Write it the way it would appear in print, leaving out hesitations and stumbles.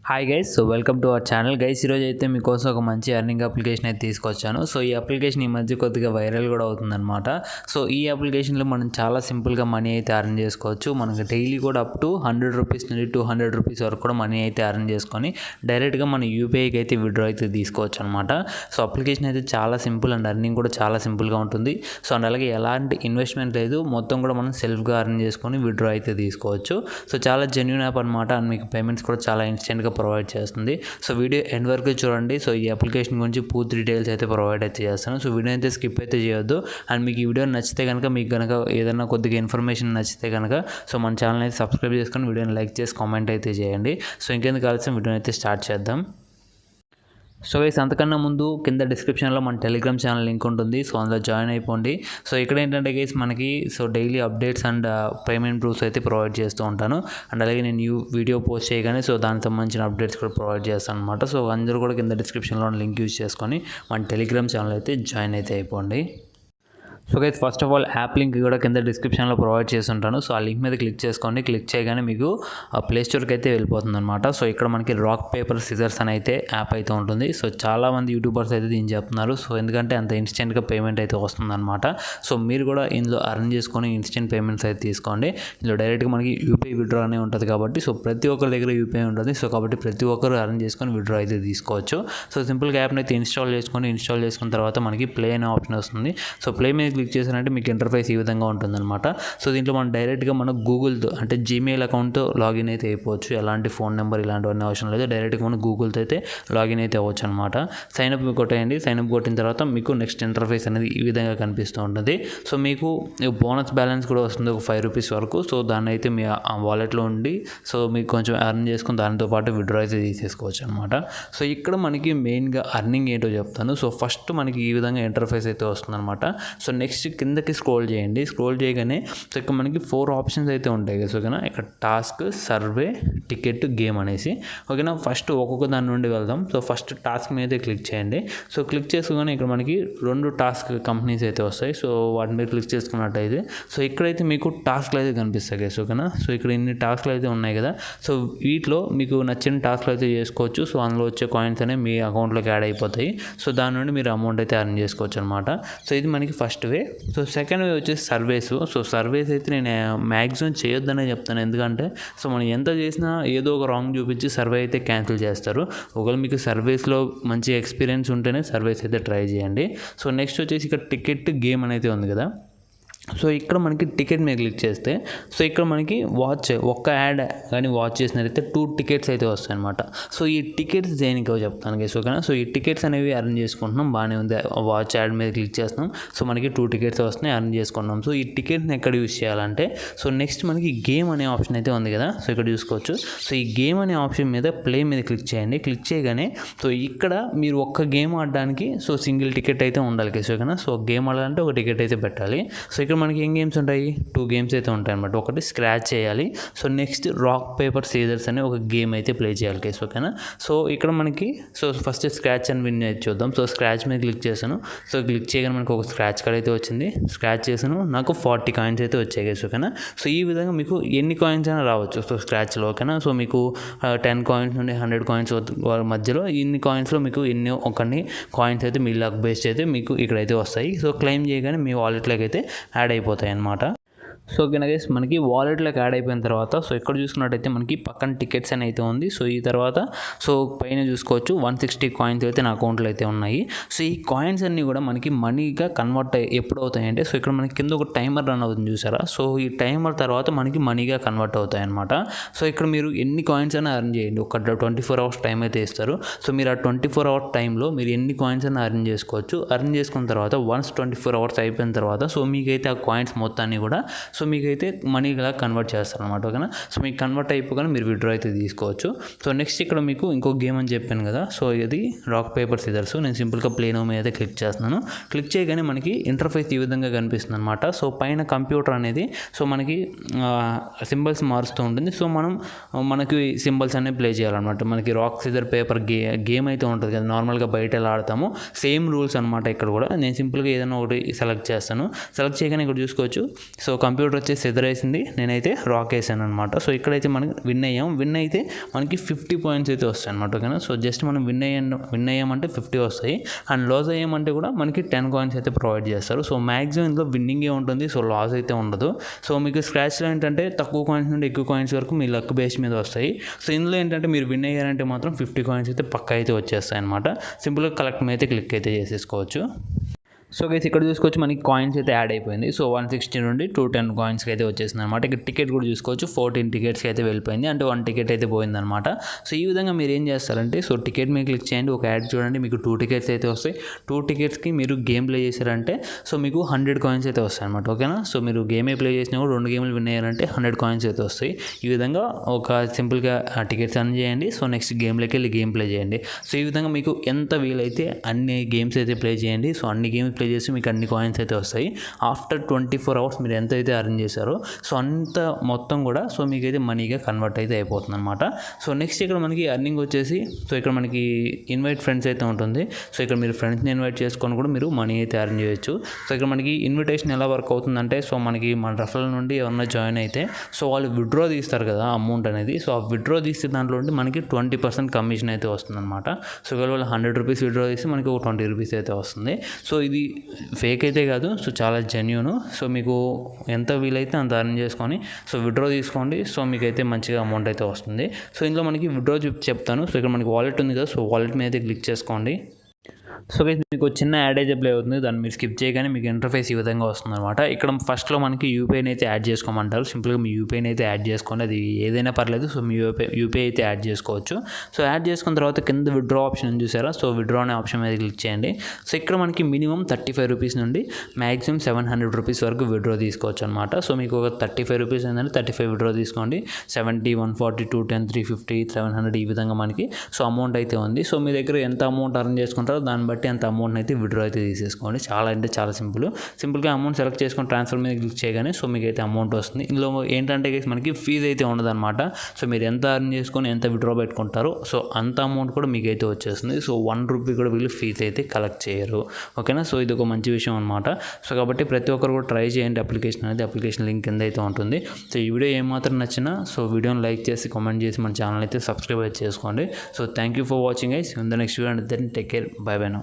Hi guys, so welcome to our channel guys. ఈరోజు అయితే మీకోసం ఒక మంచి ఎర్నింగ్ అప్లికేషన్ అయితే తీసుకొచ్చాను. సో ఈ అప్లికేషన్ ఈ మధ్య కొద్దిగా వైరల్ కూడా అవుతుందన్నమాట. సో ఈ అప్లికేషన్లో మనం చాలా సింపుల్గా మనీ అయితే అర్న్ చేసుకోవచ్చు. మనకు డైలీ కూడా అప్ టు 100 రూపీస్ నుండి 200 రూపీస్ వరకు కూడా మనీ అయితే అర్న్ చేసుకొని డైరెక్ట్గా మన యూపీఐకి అయితే విత్డ్రా అయితే తీసుకోవచ్చు అనమాట. సో అప్లికేషన్ అయితే చాలా సింపుల్ అండ్ అర్నింగ్ కూడా చాలా సింపుల్గా ఉంటుంది. సో అండ్ అలాగే ఎలాంటి ఇన్వెస్ట్మెంట్ లేదు, మొత్తం కూడా మనం సెల్ఫ్గా అర్న్ చేసుకొని విత్డ్రా అయితే తీసుకోవచ్చు. సో చాలా జెన్యూన్ యాప్ అనమాట. అండ్ మీకు పేమెంట్స్ కూడా చాలా ఇన్స్టెంట్గా ప్రొవైడ్ చేస్తుంది. సో వీడియో ఎండ్ వరకు చూడండి. సో ఈ అప్లికేషన్ గురించి పూర్తి డీటెయిల్స్ అయితే ప్రొవైడ్ అయితే చేస్తాను. సో వీడియో అయితే స్కిప్ అయితే చేయొద్దు. అండ్ మీకు ఈ వీడియో నచ్చితే కనుక, మీకు కనుక ఏదైనా కొద్దిగా ఇన్ఫర్మేషన్ నచ్చితే కనుక సో మన ఛానల్ అయితే సబ్స్క్రైబ్ చేసుకొని వీడియోని లైక్ చేసి కామెంట్ అయితే చేయండి. సో ఇంకెందుకు ఆలస్యం, వీడియోని అయితే స్టార్ట్ చేద్దాం. సో గైస్, అంతకన్నా ముందు కింద డిస్క్రిప్షన్లో మన టెలిగ్రామ్ ఛానల్ లింక్ ఉంటుంది. సో అందులో జాయిన్ అయిపోండి. సో ఇక్కడ ఏంటంటే గైస్, మనకి so daily updates and payment proofs అయితే ప్రొవైడ్ చేస్తూ ఉంటాను. అండ్ అలాగే నేను వీడియో పోస్ట్ చేయగానే సో దానికి సంబంధించిన అప్డేట్స్ కూడా ప్రొవైడ్ చేస్తాను అనమాట. సో అందరూ కూడా కింద డిస్క్రిప్షన్లో లింక్ యూజ్ చేసుకొని మన టెలిగ్రామ్ ఛానల్ అయితే జాయిన్ అయితే అయిపోండి. So guys, first of all app link కూడా కింద డిస్క్రిప్షన్లో ప్రొవైడ్ చేస్తుంటాను. సో ఆ లింక్ మీద క్లిక్ చేసుకోండి. క్లిక్ చేయగానే మీకు ప్లే స్టోర్కి అయితే వెళ్ళిపోతుంది అనమాట. సో ఇక్కడ మనకి రాక్ పేపర్ సిజర్స్ అని అయితే యాప్ అయితే ఉంటుంది. సో చాలామంది యూట్యూబర్స్ అయితే దీన్ని చెప్తున్నారు. సో ఎందుకంటే అంత ఇన్స్టెంట్గా పేమెంట్ అయితే వస్తుందన్నమాట. సో మీరు కూడా ఇందులో అర్న్ చేసుకొని ఇన్స్టెంట్ పేమెంట్స్ అయితే తీసుకోండి. ఇందులో డైరెక్ట్గా మనకి యూపీఐ విత్డ్రా అనే ఉంటుంది కాబట్టి సో ప్రతి ఒక్కరి దగ్గర యూపీఐ ఉంటుంది. సో కాబట్టి ప్రతి ఒక్కరు అర్న్ చేసుకొని విత్డ్రా అయితే తీసుకోవచ్చు. సో సింపుల్గా యాప్ని అయితే ఇన్స్టాల్ చేసుకున్న తర్వాత మనకి ప్లే అనే ఆప్షన్ వస్తుంది. సో ప్లే మీద క్లిక్ చేసారంటే మీకు ఇంటర్ఫేస్ ఈ విధంగా ఉంటుందన్నమాట. సో దీంట్లో మనం డైరెక్ట్గా మన గూగుల్తో అంటే జీమెయిల్ అకౌంట్తో లాగిన్ అయితే అయిపోవచ్చు. ఎలాంటి ఫోన్ నెంబర్ ఇలాంటివన్నీ అవసరం లేదు. డైరెక్ట్గా మన గూగుల్తో అయితే లాగిన్ అయితే అవ్వచ్చు అనమాట. సైన్అప్ కొట్టేయండి. సైన్అప్ కొట్టిన తర్వాత మీకు నెక్స్ట్ ఇంటర్ఫేస్ అనేది ఈ విధంగా కనిపిస్తూ ఉంటుంది. సో మీకు బోనస్ బ్యాలెన్స్ కూడా వస్తుంది ఒక 5 రూపీస్ వరకు. సో దాన్ని అయితే మీ వాలెట్లో ఉండి సో మీకు కొంచెం అర్న్ చేసుకుని దానితో పాటు విత్డ్రా అయితే తీసేసుకోవచ్చు అనమాట. సో ఇక్కడ మనకి మెయిన్గా అర్నింగ్ ఏంటో చెప్తాను. సో ఫస్ట్ మనకి ఈ విధంగా ఇంటర్ఫేస్ అయితే వస్తుందన్నమాట. సో నెక్స్ట్ కిందకి స్క్రోల్ చేయండి. స్క్రోల్ చేయగానే సో ఇక్కడ మనకి 4 ఆప్షన్స్ అయితే ఉంటాయి కదా. ఓకేనా, ఇక్కడ టాస్క్, సర్వే, టికెట్, గేమ్ అనేసి. ఓకేనా, ఫస్ట్ ఒక్కొక్క దాని నుండి వెళ్దాం. సో ఫస్ట్ టాస్క్ మీద క్లిక్ చేయండి. సో క్లిక్ చేసుకోగానే ఇక్కడ మనకి 2 టాస్క్ కంపెనీస్ అయితే వస్తాయి. సో వాటి మీద క్లిక్ చేసుకున్నట్టయితే సో ఇక్కడైతే మీకు టాస్క్లు అయితే కనిపిస్తాయి కదా. ఓకేనా, సో ఇక్కడ ఇన్ని టాస్క్లు అయితే ఉన్నాయి కదా. సో వీటిలో మీకు నచ్చిన టాస్క్లు అయితే చేసుకోవచ్చు. సో అందులో వచ్చే కాయిన్స్ అనేవి మీ అకౌంట్లోకి యాడ్ అయిపోతాయి. సో దాని నుండి మీరు అమౌంట్ అయితే అర్న్ చేసుకోవచ్చు అనమాట. సో ఇది మనకి first way. So second way వచ్చేసి సర్వేస్. సో సర్వేస్ అయితే నేను మ్యాక్సిమం చేయొద్దనే చెప్తాను. ఎందుకంటే సో మనం ఎంత చేసినా ఏదో ఒక రాంగ్ చూపించి సర్వే అయితే క్యాన్సిల్ చేస్తారు. ఒకవేళ మీకు సర్వేస్లో మంచి ఎక్స్పీరియన్స్ ఉంటేనే సర్వేస్ అయితే ట్రై చేయండి. సో నెక్స్ట్ వచ్చేసి ఇక్కడ టికెట్, గేమ్ అనేది ఉంది కదా. సో ఇక్కడ మనకి టికెట్ మీద క్లిక్ చేస్తే సో ఇక్కడ మనకి ఒక్క యాడ్ కానీ వాచ్ చేసినట్లయితే 2 టికెట్స్ అయితే వస్తాయి అనమాట. సో ఈ టికెట్స్ దేనికో చెప్తాను గైస్. ఓకేనా, సో ఈ టికెట్స్ అనేవి అర్న్ చేసుకుంటున్నాం. బాగానే ఉంది. వాచ్ యాడ్ మీద క్లిక్ చేస్తున్నాం. సో మనకి 2 టికెట్స్ వస్తున్నాయి, అర్న్ చేసుకుంటున్నాం. సో ఈ టికెట్ని ఎక్కడ యూజ్ చేయాలంటే సో నెక్స్ట్ మనకి గేమ్ అనే ఆప్షన్ అయితే ఉంది కదా. సో ఇక్కడ చూసుకోవచ్చు. సో ఈ గేమ్ అనే ఆప్షన్ మీద ప్లే మీద క్లిక్ చేయండి. క్లిక్ చేయగానే సో ఇక్కడ మీరు ఒక్క గేమ్ ఆడడానికి సో సింగిల్ టికెట్ అయితే ఉండాలి గైస్. ఓకేనా, సో గేమ్ ఆడాలంటే ఒక టికెట్ అయితే పెట్టాలి. సో ఇక్కడ మనకి ఏం గేమ్స్ ఉంటాయి, 2 గేమ్స్ అయితే ఉంటాయి అనమాట. ఒకటి స్క్రాచ్ చేయాలి. So next rock paper scissors అనే ఒక గేమ్ అయితే ప్లే చేయాలి కేసు. ఓకేనా, సో ఇక్కడ మనకి so first scratch and win అయితే చూద్దాం. సో స్క్రాచ్ మీద క్లిక్ చేశాను. సో క్లిక్ చేయగానే మనకు ఒక స్క్రాచ్ కార్డ్ అయితే వచ్చింది. స్క్రాచ్ చేశాను, నాకు 40 కాయిన్స్ అయితే వచ్చాయి కేసు. ఓకేనా, సో ఈ విధంగా మీకు ఎన్ని కాయిన్స్ అయినా రావచ్చు సో స్క్రాచ్లో. ఓకేనా, సో మీకు 10 కాయిన్స్ నుండి 100 కాయిన్స్ మధ్యలో ఇన్ని కాయిన్స్లో మీకు ఎన్నో కొన్ని కాయిన్స్ అయితే మీ లక్ బేస్డ్ అయితే మీకు ఇక్కడైతే వస్తాయి. సో క్లెయిమ్ చేయగానే మీ వాలెట్లోకి అయితే యాడ్ అయిపోతాయి అన్నమాట. సో ఓకేనా గైస్, మనకి వాలెట్లోకి యాడ్ అయిపోయిన తర్వాత సో ఇక్కడ చూసుకున్నట్టయితే మనకి పక్కన టికెట్స్ అని అయితే ఉంది. సో ఈ తర్వాత సో పైన చూసుకోవచ్చు 160 కాయిన్స్ అయితే నా అకౌంట్లో అయితే ఉన్నాయి. సో ఈ కాయిన్స్ అన్నీ కూడా మనకి మనీగా కన్వర్ట్ ఎప్పుడు అవుతాయంటే సో ఇక్కడ మనకి కింద ఒక టైమర్ రన్ అవుతుంది చూసారా. సో ఈ టైమర్ తర్వాత మనకి మనీగా కన్వర్ట్ అవుతాయి అనమాట. సో ఇక్కడ మీరు ఎన్ని కాయిన్స్ అయినా అర్న్ చేయండి. ఒక 24 అవర్స్ టైం అయితే ఇస్తారు. సో మీరు ఆ 24 అవర్స్ టైంలో మీరు ఎన్ని కాయిన్స్ అయినా అర్న్ చేసుకోవచ్చు. అర్న్ చేసుకున్న తర్వాత వన్స్ 24 అవర్స్ అయిపోయిన తర్వాత సో మీకైతే ఆ కాయిన్స్ మొత్తాన్ని కూడా సో మీకైతే మనీగా కన్వర్ట్ చేస్తారనమాట. ఓకేనా, సో మీకు కన్వర్ట్ అయిపోగానే మీరు విత్డ్రా అయితే తీసుకోవచ్చు. సో నెక్స్ట్ ఇక్కడ మీకు ఇంకో గేమ్ అని చెప్పాను కదా. సో ఇది రాక్ పేపర్ సిజర్స్. నేను సింపుల్గా ప్లే నౌ మీద అయితే క్లిక్ చేస్తున్నాను. క్లిక్ చేయగానే మనకి ఇంటర్ఫేస్ ఈ విధంగా కనిపిస్తుంది అనమాట. సో పైన కంప్యూటర్ అనేది సో మనకి సింబల్స్ మారుస్తూ ఉంటుంది. సో మనకి సింబల్స్ అనేవి ప్లే చేయాలన్నమాట. మనకి రాక్ సిజర్ పేపర్ గేమ్ అయితే ఉంటుంది కదా, నార్మల్గా బయట ఎలా ఆడతామో సేమ్ రూల్స్ అనమాట. ఇక్కడ కూడా నేను సింపుల్గా ఏదైనా ఒకటి సెలెక్ట్ చేస్తాను. సెలెక్ట్ చేయగానే ఇక్కడ చూసుకోవచ్చు. సో కంప్యూటర్ కంప్యూటర్ వచ్చేసి ఎదురేసింది, నేనైతే రాక్ వేసాను అనమాట. సో ఇక్కడైతే మనకి విన్ అయితే మనకి 50 పాయింట్స్ అయితే వస్తాయి అనమాట. ఓకేనా, సో జస్ట్ మనం విన్ అయ్యామంటే 50 వస్తాయి, అండ్ లాస్ అయ్యామంటే కూడా మనకి 10 కాయిన్స్ అయితే ప్రొవైడ్ చేస్తారు. సో మ్యాక్సిమం ఇందులో విన్నింగే ఉంటుంది, సో లాస్ అయితే ఉండదు. సో మీకు స్క్రాచ్లో ఏంటంటే తక్కువ కాయిన్స్ నుండి ఎక్కువ కాయిన్స్ వరకు మీ లక్ బేస్ మీద వస్తాయి. సో ఇందులో ఏంటంటే మీరు విన్ అయ్యారంటే మాత్రం 50 కాయిన్స్ అయితే పక్కా అయితే వచ్చేస్తాయి అనమాట. సింపుల్గా కలెక్ట్ మీద అయితే క్లిక్ అయితే చేసేసుకోవచ్చు. సో గైస్ ఇక్కడ చూసుకోవచ్చు మనకి కాయిన్స్ అయితే యాడ్ అయిపోయింది. సో 160 నుండి 210 కాయిన్స్కి అయితే వచ్చేసింది అనమాట. ఇక్కడ టికెట్ కూడా చూసుకోవచ్చు, 14 టికెట్స్కి అయితే వెళ్ళిపోయింది, అంటే 1 టికెట్ అయితే పోయిందనమాట. సో ఈ విధంగా మీరు ఏం చేస్తారంటే, సో టికెట్ మీద క్లిక్ చేయండి, ఒక యాడ్ చూడండి, మీకు 2 టికెట్స్ అయితే వస్తాయి. 2 టికెట్స్కి మీరు గేమ్ ప్లే చేశారంటే సో మీకు 100 కాయిన్స్ అయితే వస్తాయి అనమాట. ఓకేనా, సో మీరు గేమే ప్లే చేసినా కూడా 2 గేమ్లు విన్ అయ్యారంటే 100 కాయిన్స్ అయితే వస్తాయి. ఈ విధంగా ఒక సింపుల్గా టికెట్స్ అర్న్ చేయండి. సో నెక్స్ట్ గేమ్లోకి వెళ్ళి గేమ్ ప్లే చేయండి. సో ఈ విధంగా మీకు ఎంత వీలైతే అన్ని గేమ్స్ అయితే ప్లే చేయండి. సో అన్ని గేమ్స్ ప్లే చేసి మీకు అన్ని కాయిన్స్ అయితే వస్తాయి. ఆఫ్టర్ 24 అవర్స్ మీరు ఎంత అయితే అర్న్ చేశారో సో అంత మొత్తం కూడా సో మీకైతే మనీగా కన్వర్ట్ అయితే అయిపోతుంది అనమాట. సో నెక్స్ట్ ఇక్కడ మనకి అర్నింగ్ వచ్చేసి, సో ఇక్కడ మనకి ఇన్వైట్ ఫ్రెండ్స్ అయితే ఉంటుంది. సో ఇక్కడ మీరు ఫ్రెండ్స్ని ఇన్వైట్ చేసుకొని కూడా మీరు మనీ అయితే అర్న్ చేయొచ్చు. సో ఇక్కడ మనకి ఇన్విటేషన్ ఎలా వర్క్ అవుతుందంటే, సో మనకి మన రెఫరల్ నుండి ఎవరన్నా జాయిన్ అయితే సో వాళ్ళు విత్డ్రా తీస్తారు కదా అమౌంట్ అనేది. సో ఆ విత్డ్రా తీస్తే దాంట్లో నుండి మనకి 20% కమిషన్ అయితే వస్తుంది అనమాట. సో ఒకవేళ వాళ్ళు 100 రూపీస్ విత్డ్రా తీస్తే మనకి ఒక 20 రూపీస్ అయితే వస్తుంది. సో ఇది ఫేక్ అయితే కాదు, సో చాలా జెన్యూన్. సో మీకు ఎంత వీలైతే అంత అర్న్ చేసుకొని సో విత్డ్రా తీసుకోండి. సో మీకైతే మంచిగా అమౌంట్ అయితే వస్తుంది. సో ఇందులో మనకి విత్డ్రా చెప్తాను. సో ఇక్కడ మనకి వాలెట్ ఉంది కదా, సో వాలెట్ మీద అయితే క్లిక్ చేసుకోండి. సో గైస్ మీకు చిన్న యాడ్ అయితే ప్లే అవుతుంది, దాన్ని మీరు స్కిప్ చేయగానే మీకు ఇంటర్ఫేస్ ఈ విధంగా వస్తుంది అనమాట. ఇక్కడ ఫస్ట్లో మనకి యూపీఐని అయితే యాడ్ చేసుకోమంటారు. సింపుల్గా మీ యూపీఐని అయితే యాడ్ చేసుకోండి, అది ఏదైనా పర్లేదు. సో మీ యూపీఐ అయితే యాడ్ చేసుకోవచ్చు. సో యాడ్ చేసుకున్న తర్వాత కింద విత్డ్రా ఆప్షన్ చూసారా, సో విత్డ్రా అనే ఆప్షన్ మీద క్లిక్ చేయండి. సో ఇక్కడ మనకి మినిమం 35 రూపీస్ నుండి మ్యాక్సిమం 700 రూపీస్ వరకు విత్డ్రా తీసుకోవచ్చు అనమాట. సో మీకు ఒక 35 రూపీస్ ఏంటంటే 35 విత్డ్రా తీసుకోండి. 70, 140, 210, 350, 700 ఈ విధంగా మనకి సో అమౌంట్ అయితే ఉంది. సో మీ దగ్గర ఎంత అమౌంట్ అర్న్ చేసుకుంటారో దాన్ని బట్టి అంత అమౌంట్ అయితే విత్డ్రా అయితే తీసేసుకోండి. చాలా అంటే చాలా సింపుల్గా అమౌంట్ సెలెక్ట్ చేసుకొని ట్రాన్స్ఫర్ మీద క్లిక్ చేయగానే సో మీకు అయితే అమౌంట్ వస్తుంది. ఇందులో ఏంటంటే మనకి ఫీజు అయితే ఉండదన్నమాట. సో మీరు ఎంత అర్న్ చేసుకొని ఎంత విత్డ్రా పెట్టుకుంటారో సో అంత అమౌంట్ కూడా మీకు అయితే వచ్చేస్తుంది. సో 1 రూపీ కూడా వీళ్ళు ఫీజు అయితే కలెక్ట్ చేయరు. ఓకేనా, సో ఇది ఒక మంచి విషయం అనమాట. సో కాబట్టి ప్రతి ఒక్కరు కూడా ట్రై చేయండి అప్లికేషన్ అనేది. అప్లికేషన్ లింక్ కింద అయితే ఉంటుంది. సో ఈ వీడియో ఏమాత్రం నచ్చినా సో వీడియోని లైక్ చేసి కామెంట్ చేసి మన ఛానల్ అయితే సబ్స్క్రైబ్ అయితే చేసుకోండి. So thank you for watching guys. In the next video, then take care, bye bye now.